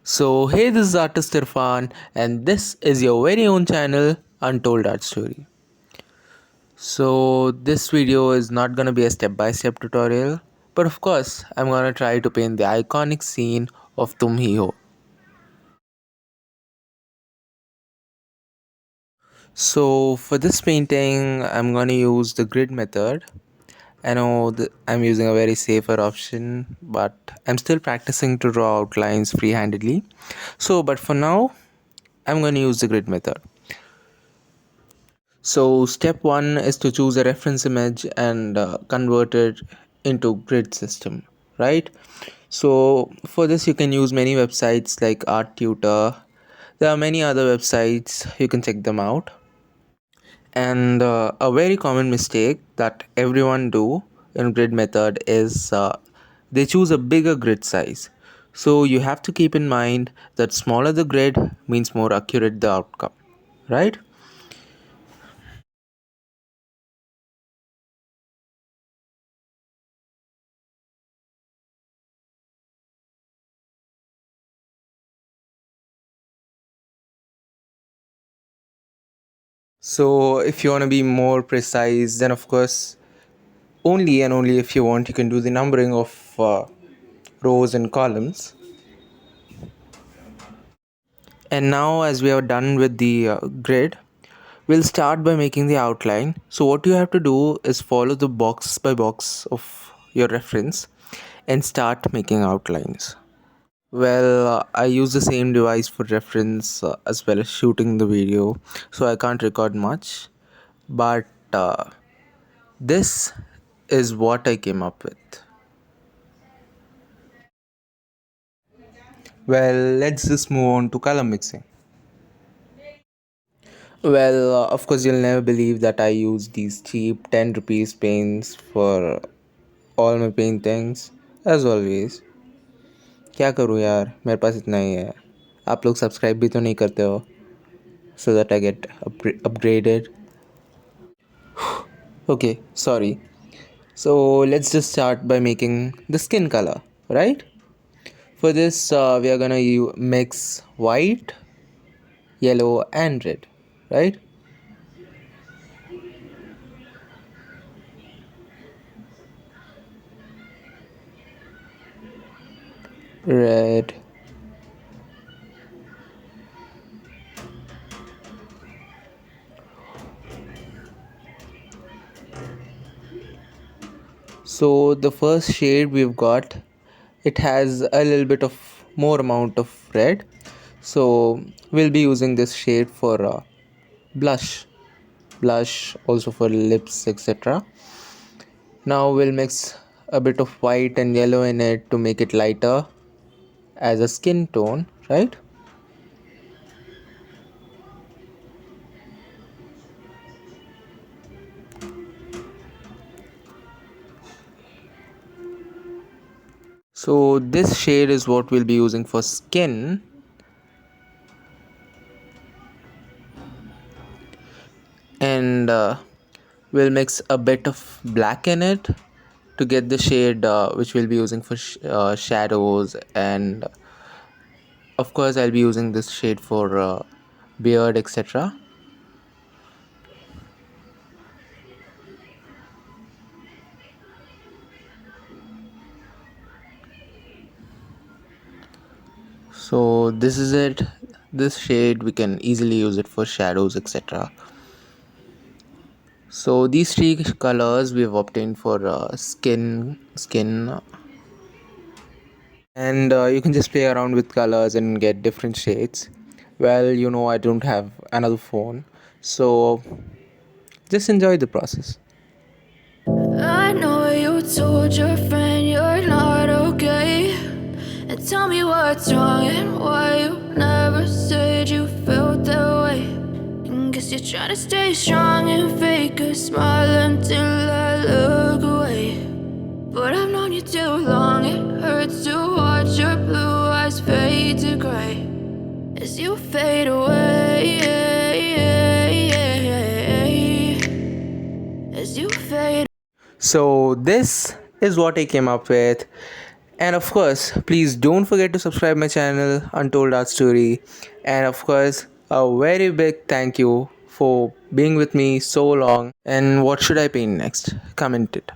Hey, this is artist Irfan, and this is your very own channel, Untold Art Story. This video is not gonna be a step by step tutorial, but of course, I'm gonna try to paint the iconic scene of Tum Hi Ho. For this painting, I'm gonna use the grid method. I know that I'm using a very safer option, but I'm still practicing to draw outlines free-handedly. But for now, I'm gonna use the grid method. Step one is to choose a reference image and convert it into grid system, right? For this, you can use many websites like Art Tutor. There are many other websites, you can check them out. And a very common mistake that everyone do in grid method is they choose a bigger grid size. So you have to keep in mind that smaller the grid means more accurate the outcome, right? If you want to be more precise, then of course, only and only if you want, you can do the numbering of rows and columns. And now, as we are done with the grid, we'll start by making the outline. So, what you have to do is follow the box by box of your reference and start making outlines. I use the same device for reference as well as shooting the video, so I can't record much. But this is what I came up with. Let's just move on to color mixing. Of course, you'll never believe that I use these cheap 10 rupees paints for all my paintings. As always, क्या करूँ यार, मेरे पास इतना ही है. आप लोग subscribe भी तो नहीं करते हो, so that I get upgraded. Okay, sorry. Let's just start by making the skin color, right? For this, we are gonna mix white, yellow, and red, right? Red. So the first shade we've got, it has a little bit of more amount of red. So we'll be using this shade for blush also for lips, etc. Now we'll mix a bit of white and yellow in it to make it lighter as a skin tone, right? So this shade is what we'll be using for skin. And we'll mix a bit of black in it to get the shade which we'll be using for shadows. And of course, I'll be using this shade for beard, etc. So this is it. This shade we can easily use it for shadows, etc. So these three colors we've obtained for skin, and you can just play around with colors and get different shades. I don't have another phone, so just enjoy the process. I know you told your friend you're not okay. And tell me what's wrong and why you never said you felt that way. And guess you're trying to stay strong and fake a smile until I look away. But I've known you too long, it hurts to watch your blue eyes fade to gray as you fade away. As you fade. So this is what I came up with, And of course, please don't forget to subscribe my channel Untold Art Story. And of course, a very big thank you for being with me so long. And what should I paint next? Comment it.